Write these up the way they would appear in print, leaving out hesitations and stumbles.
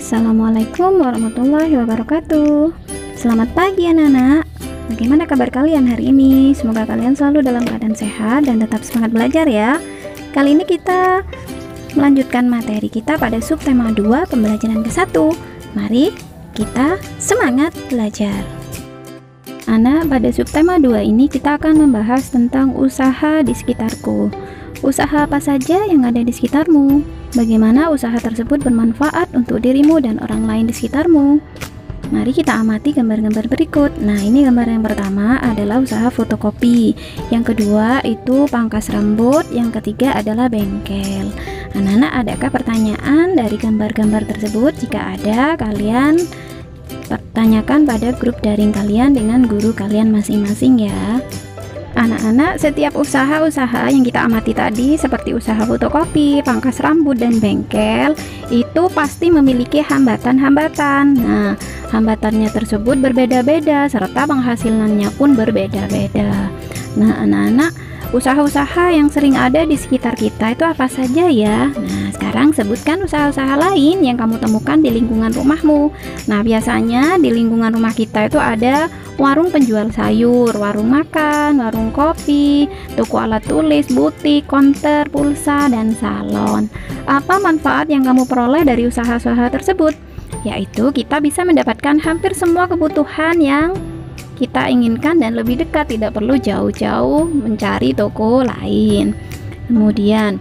Assalamualaikum warahmatullahi wabarakatuh. Selamat pagi anak-anak. Bagaimana kabar kalian hari ini? Semoga kalian selalu dalam keadaan sehat dan tetap semangat belajar ya. Kali ini kita melanjutkan materi kita pada subtema 2 pembelajaran ke-1. Mari kita semangat belajar. Anak, pada subtema 2 ini kita akan membahas tentang usaha di sekitarku. Usaha apa saja yang ada di sekitarmu? Bagaimana usaha tersebut bermanfaat untuk dirimu dan orang lain di sekitarmu? Mari kita amati gambar-gambar berikut. Nah, ini gambar yang pertama adalah usaha fotokopi. Yang kedua itu pangkas rambut. Yang ketiga adalah bengkel. Anak-anak, adakah pertanyaan dari gambar-gambar tersebut? Jika ada, kalian pertanyakan pada grup daring kalian dengan guru kalian masing-masing ya. Anak-anak, setiap usaha-usaha yang kita amati tadi seperti usaha fotokopi, pangkas rambut, dan bengkel itu pasti memiliki hambatan-hambatan. Nah, hambatannya tersebut berbeda-beda serta penghasilannya pun berbeda-beda. Nah, anak-anak, usaha-usaha yang sering ada di sekitar kita itu apa saja ya? Nah, sekarang sebutkan usaha-usaha lain yang kamu temukan di lingkungan rumahmu. Nah, biasanya di lingkungan rumah kita itu ada warung penjual sayur, warung makan, warung kopi, toko alat tulis, butik, konter, pulsa, dan salon. Apa manfaat yang kamu peroleh dari usaha-usaha tersebut? Yaitu kita bisa mendapatkan hampir semua kebutuhan yang kita inginkan dan lebih dekat, tidak perlu jauh-jauh mencari toko lain. Kemudian,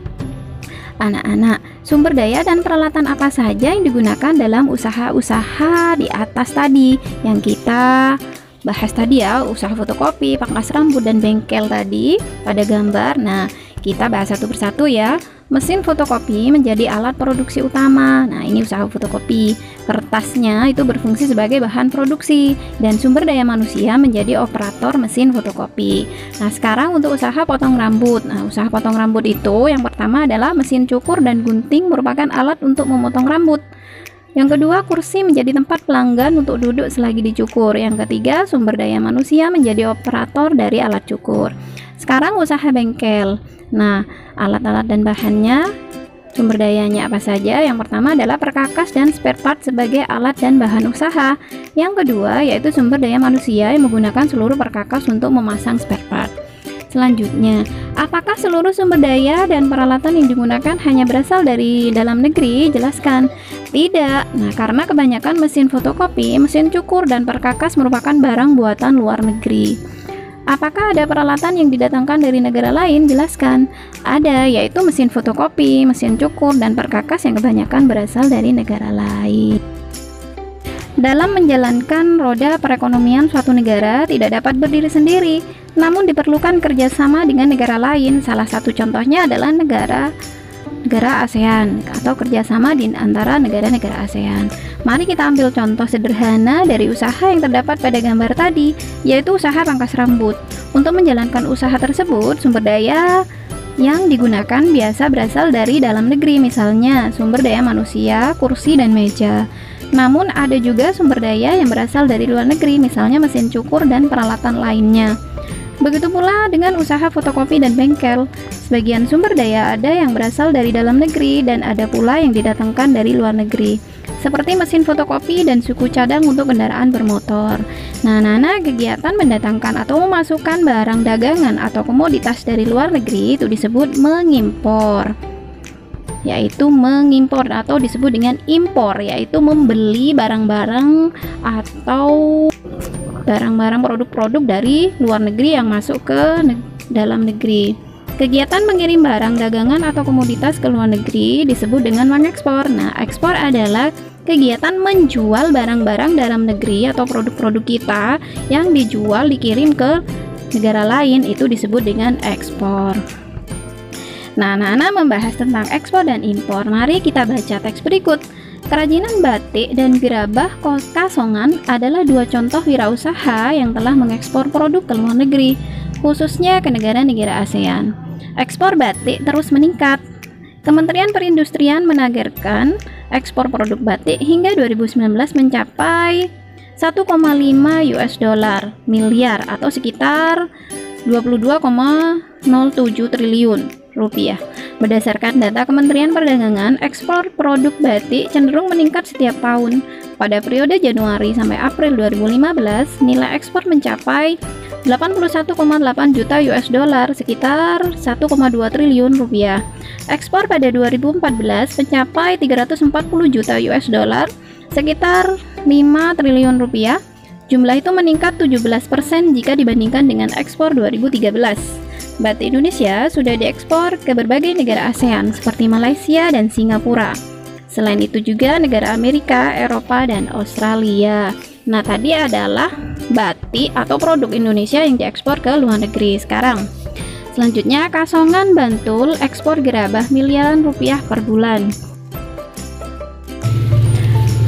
anak-anak, sumber daya dan peralatan apa saja yang digunakan dalam usaha-usaha di atas tadi yang kita bahas tadi ya, usaha fotokopi, pangkas rambut, dan bengkel tadi pada gambar. Nah, kita bahas satu persatu ya. Mesin fotokopi menjadi alat produksi utama. Nah, ini usaha fotokopi. Kertasnya itu berfungsi sebagai bahan produksi dan sumber daya manusia menjadi operator mesin fotokopi. Nah, sekarang untuk usaha potong rambut. Nah, usaha potong rambut itu yang pertama adalah mesin cukur dan gunting merupakan alat untuk memotong rambut. Yang kedua, kursi menjadi tempat pelanggan untuk duduk selagi dicukur. Yang ketiga, sumber daya manusia menjadi operator dari alat cukur. Sekarang usaha bengkel. Nah, alat-alat dan bahannya, sumber dayanya apa saja? Yang pertama adalah perkakas dan spare part sebagai alat dan bahan usaha. Yang kedua, yaitu sumber daya manusia yang menggunakan seluruh perkakas untuk memasang spare part. Selanjutnya, apakah seluruh sumber daya dan peralatan yang digunakan hanya berasal dari dalam negeri? Jelaskan. Tidak. Nah, karena kebanyakan mesin fotokopi, mesin cukur, dan perkakas merupakan barang buatan luar negeri. Apakah ada peralatan yang didatangkan dari negara lain? Jelaskan. Ada, yaitu mesin fotokopi, mesin cukur, dan perkakas yang kebanyakan berasal dari negara lain. Dalam menjalankan roda perekonomian suatu negara tidak dapat berdiri sendiri, namun diperlukan kerjasama dengan negara lain. Salah satu contohnya adalah negara ASEAN atau kerjasama di antara negara-negara ASEAN. Mari kita ambil contoh sederhana dari usaha yang terdapat pada gambar tadi, yaitu usaha pangkas rambut. Untuk menjalankan usaha tersebut, sumber daya yang digunakan biasa berasal dari dalam negeri, misalnya sumber daya manusia, kursi, dan meja. Namun ada juga sumber daya yang berasal dari luar negeri, misalnya mesin cukur dan peralatan lainnya. Begitu pula dengan usaha fotokopi dan bengkel. Sebagian sumber daya ada yang berasal dari dalam negeri dan ada pula yang didatangkan dari luar negeri, seperti mesin fotokopi dan suku cadang untuk kendaraan bermotor. Nah, kegiatan mendatangkan atau memasukkan barang dagangan atau komoditas dari luar negeri itu disebut mengimpor. Yaitu mengimpor atau disebut dengan impor, yaitu membeli barang-barang atau barang-barang produk-produk dari luar negeri yang masuk ke dalam negeri. Kegiatan mengirim barang dagangan atau komoditas ke luar negeri disebut dengan mengekspor. Nah, ekspor adalah kegiatan menjual barang-barang dalam negeri atau produk-produk kita yang dijual dikirim ke negara lain, itu disebut dengan ekspor. Nah, membahas tentang ekspor dan impor. Mari kita baca teks berikut. Kerajinan batik dan gerabah Kasongan adalah dua contoh wirausaha yang telah mengekspor produk ke luar negeri, khususnya ke negara-negara ASEAN. Ekspor batik terus meningkat. Kementerian Perindustrian menargetkan ekspor produk batik hingga 2019 mencapai 1,5 miliar atau sekitar 22,07 triliun rupiah. Berdasarkan data Kementerian Perdagangan, ekspor produk batik cenderung meningkat setiap tahun. Pada periode Januari sampai April 2015, nilai ekspor mencapai 81,8 juta US dollar, sekitar 1,2 triliun rupiah. Ekspor pada 2014 mencapai 340 juta US dollar, sekitar 5 triliun rupiah. Jumlah itu meningkat 17% jika dibandingkan dengan ekspor 2013. Batik Indonesia sudah diekspor ke berbagai negara ASEAN seperti Malaysia dan Singapura. Selain itu juga negara Amerika, Eropa, dan Australia. Nah, tadi adalah batik atau produk Indonesia yang diekspor ke luar negeri. Sekarang selanjutnya, Kasongan Bantul ekspor gerabah miliaran rupiah per bulan.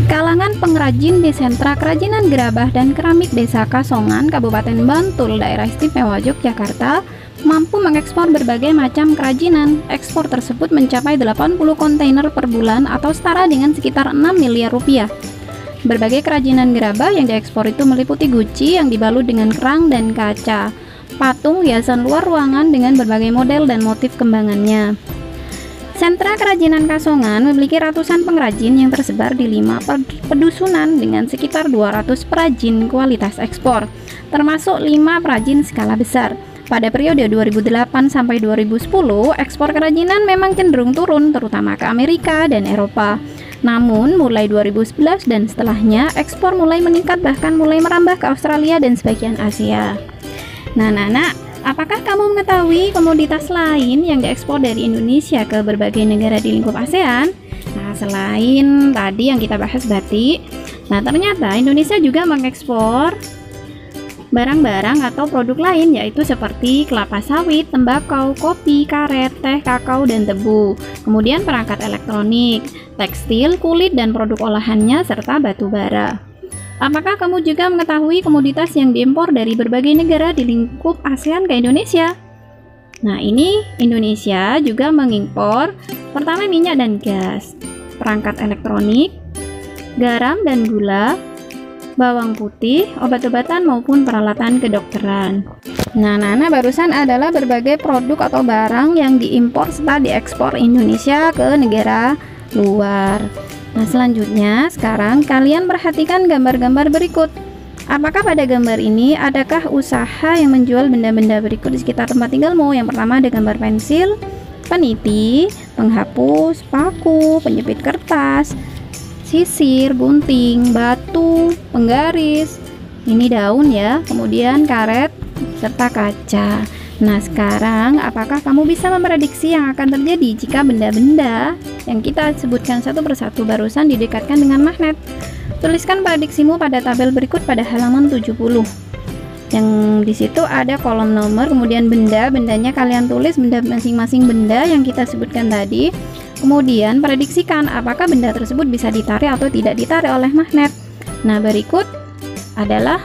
Kalangan pengrajin di sentra kerajinan gerabah dan keramik Desa Kasongan, Kabupaten Bantul, Daerah Istimewa Yogyakarta, mampu mengekspor berbagai macam kerajinan. Ekspor tersebut mencapai 80 kontainer per bulan atau setara dengan sekitar 6 miliar rupiah. Berbagai kerajinan gerabah yang diekspor itu meliputi guci yang dibalut dengan kerang dan kaca, patung hiasan luar ruangan dengan berbagai model dan motif kembangannya. Sentra kerajinan Kasongan memiliki ratusan pengrajin yang tersebar di 5 pedusunan dengan sekitar 200 perajin kualitas ekspor, termasuk 5 perajin skala besar. Pada periode 2008 sampai 2010, ekspor kerajinan memang cenderung turun, terutama ke Amerika dan Eropa. Namun, mulai 2011 dan setelahnya, ekspor mulai meningkat, bahkan mulai merambah ke Australia dan sebagian Asia. Nah, Nana, apakah kamu mengetahui komoditas lain yang diekspor dari Indonesia ke berbagai negara di lingkup ASEAN? Nah, selain tadi yang kita bahas batik, nah ternyata Indonesia juga mengekspor barang-barang atau produk lain, yaitu seperti kelapa sawit, tembakau, kopi, karet, teh, kakao, dan tebu. Kemudian perangkat elektronik, tekstil, kulit, dan produk olahannya, serta batu bara. Apakah kamu juga mengetahui komoditas yang diimpor dari berbagai negara di lingkup ASEAN ke Indonesia? Nah, ini Indonesia juga mengimpor pertama minyak dan gas, perangkat elektronik, garam dan gula, bawang putih, obat-obatan maupun peralatan kedokteran. Nah, Nana, barusan adalah berbagai produk atau barang yang diimpor serta diekspor Indonesia ke negara luar. Nah, selanjutnya sekarang kalian perhatikan gambar-gambar berikut. Apakah pada gambar ini adakah usaha yang menjual benda-benda berikut di sekitar tempat tinggalmu? Yang pertama ada gambar pensil, peniti, penghapus, paku, penjepit kertas, sisir, gunting, batu, penggaris, ini daun ya, kemudian karet, serta kaca. Nah, sekarang apakah kamu bisa memprediksi yang akan terjadi jika benda-benda yang kita sebutkan satu persatu barusan didekatkan dengan magnet? Tuliskan prediksimu pada tabel berikut pada halaman 70. Yang di situ ada kolom nomor, kemudian benda-bendanya kalian tulis benda masing-masing benda yang kita sebutkan tadi. Kemudian prediksikan apakah benda tersebut bisa ditarik atau tidak ditarik oleh magnet. Nah, berikut adalah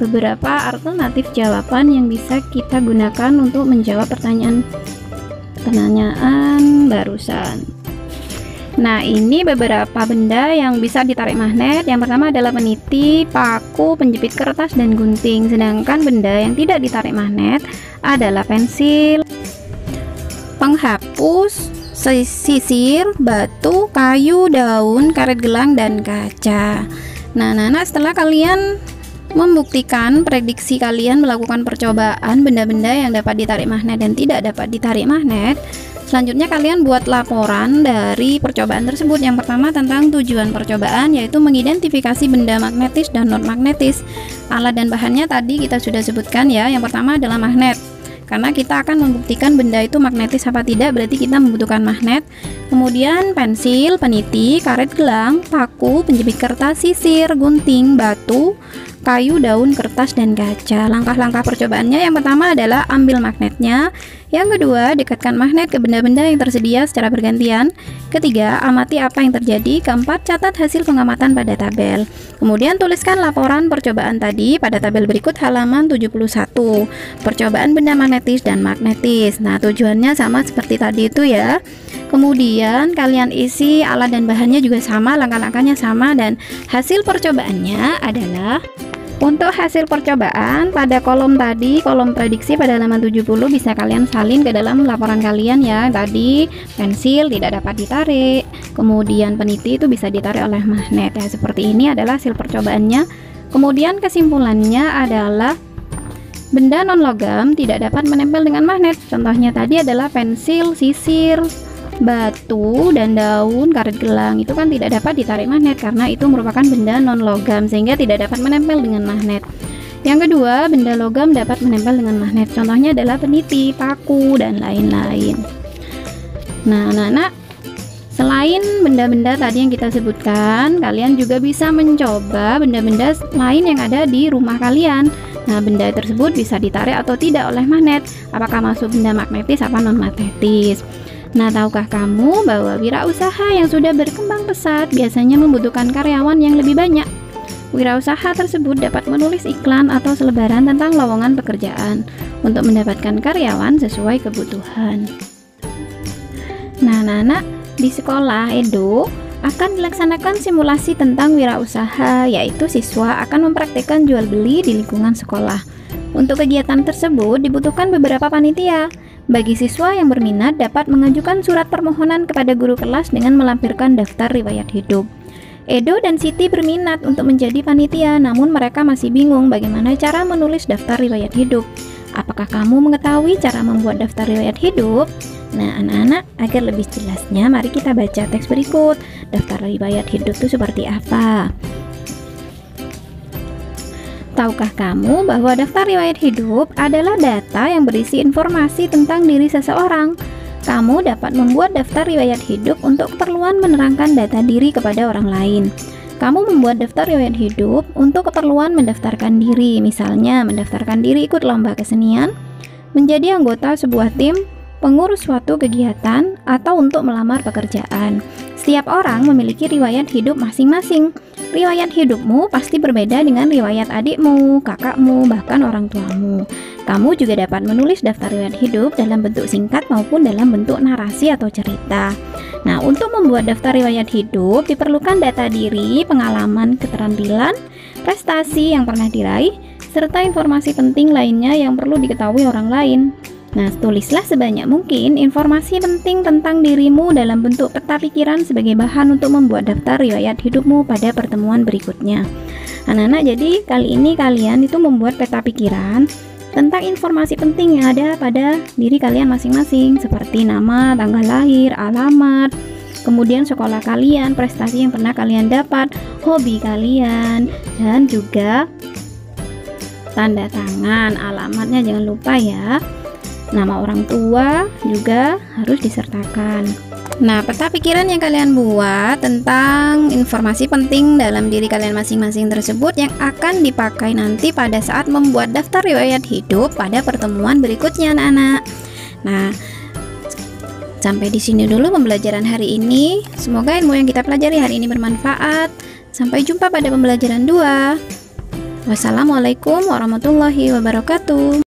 beberapa alternatif jawaban yang bisa kita gunakan untuk menjawab pertanyaan barusan. Nah, ini beberapa benda yang bisa ditarik magnet. Yang pertama adalah peniti, paku, penjepit kertas, dan gunting. Sedangkan benda yang tidak ditarik magnet adalah pensil, penghapus, sisir, batu, kayu, daun, karet gelang, dan kaca. Nah, Nana, setelah kalian membuktikan prediksi kalian melakukan percobaan benda-benda yang dapat ditarik magnet dan tidak dapat ditarik magnet, selanjutnya kalian buat laporan dari percobaan tersebut. Yang pertama tentang tujuan percobaan, yaitu mengidentifikasi benda magnetis dan non magnetis. Alat dan bahannya tadi kita sudah sebutkan ya. Yang pertama adalah magnet, karena kita akan membuktikan benda itu magnetis apa tidak, berarti kita membutuhkan magnet. Kemudian pensil, peniti, karet gelang, paku, penjepit kertas, sisir, gunting, batu, kayu, daun, kertas, dan kaca. Langkah-langkah percobaannya, yang pertama adalah ambil magnetnya. Yang kedua, dekatkan magnet ke benda-benda yang tersedia secara bergantian. Ketiga, amati apa yang terjadi. Keempat, catat hasil pengamatan pada tabel. Kemudian tuliskan laporan percobaan tadi pada tabel berikut halaman 71. Percobaan benda magnetis dan magnetis. Nah, tujuannya sama seperti tadi itu ya. Kemudian kalian isi alat dan bahannya juga sama, langkah-langkahnya sama, dan hasil percobaannya adalah Untuk hasil percobaan pada kolom tadi, kolom prediksi pada halaman 70 bisa kalian salin ke dalam laporan kalian ya. Tadi pensil tidak dapat ditarik, kemudian peniti itu bisa ditarik oleh magnet ya. Seperti ini adalah hasil percobaannya. Kemudian kesimpulannya adalah benda non logam tidak dapat menempel dengan magnet. Contohnya tadi adalah pensil, sisir, batu, dan daun, karet gelang itu kan tidak dapat ditarik magnet karena itu merupakan benda non logam sehingga tidak dapat menempel dengan magnet. Yang kedua, benda logam dapat menempel dengan magnet. Contohnya adalah peniti, paku, dan lain-lain. Nah, anak-anak, selain benda-benda tadi yang kita sebutkan, kalian juga bisa mencoba benda-benda lain yang ada di rumah kalian. Nah, benda tersebut bisa ditarik atau tidak oleh magnet. Apakah masuk benda magnetis apa non magnetis? Nah, tahukah kamu bahwa wirausaha yang sudah berkembang pesat biasanya membutuhkan karyawan yang lebih banyak? Wirausaha tersebut dapat menulis iklan atau selebaran tentang lowongan pekerjaan untuk mendapatkan karyawan sesuai kebutuhan. Nah, anak-anak, di sekolah Edo akan dilaksanakan simulasi tentang wirausaha, yaitu siswa akan mempraktikkan jual beli di lingkungan sekolah. Untuk kegiatan tersebut dibutuhkan beberapa panitia. Bagi siswa yang berminat dapat mengajukan surat permohonan kepada guru kelas dengan melampirkan daftar riwayat hidup. Edo dan Siti berminat untuk menjadi panitia, namun mereka masih bingung bagaimana cara menulis daftar riwayat hidup. Apakah kamu mengetahui cara membuat daftar riwayat hidup? Nah, anak-anak, agar lebih jelasnya, mari kita baca teks berikut. Daftar riwayat hidup itu seperti apa? Tahukah kamu bahwa daftar riwayat hidup adalah data yang berisi informasi tentang diri seseorang? Kamu dapat membuat daftar riwayat hidup untuk keperluan menerangkan data diri kepada orang lain. Kamu membuat daftar riwayat hidup untuk keperluan mendaftarkan diri, misalnya mendaftarkan diri ikut lomba kesenian, menjadi anggota sebuah tim, pengurus suatu kegiatan, atau untuk melamar pekerjaan. Setiap orang memiliki riwayat hidup masing-masing. Riwayat hidupmu pasti berbeda dengan riwayat adikmu, kakakmu, bahkan orang tuamu. Kamu juga dapat menulis daftar riwayat hidup dalam bentuk singkat maupun dalam bentuk narasi atau cerita. Nah, untuk membuat daftar riwayat hidup diperlukan data diri, pengalaman, keterampilan, prestasi yang pernah diraih, serta informasi penting lainnya yang perlu diketahui orang lain. Nah, tulislah sebanyak mungkin informasi penting tentang dirimu dalam bentuk peta pikiran sebagai bahan untuk membuat daftar riwayat hidupmu pada pertemuan berikutnya. Anak-anak, jadi kali ini kalian itu membuat peta pikiran tentang informasi penting yang ada pada diri kalian masing-masing, seperti nama, tanggal lahir, alamat, kemudian sekolah kalian, prestasi yang pernah kalian dapat, hobi kalian, dan juga tanda tangan, alamatnya jangan lupa ya. Nama orang tua juga harus disertakan. Nah, peta pikiran yang kalian buat tentang informasi penting dalam diri kalian masing-masing tersebut yang akan dipakai nanti pada saat membuat daftar riwayat hidup pada pertemuan berikutnya, anak-anak. Nah, sampai di sini dulu pembelajaran hari ini. Semoga ilmu yang kita pelajari hari ini bermanfaat. Sampai jumpa pada pembelajaran 2. Wassalamualaikum warahmatullahi wabarakatuh.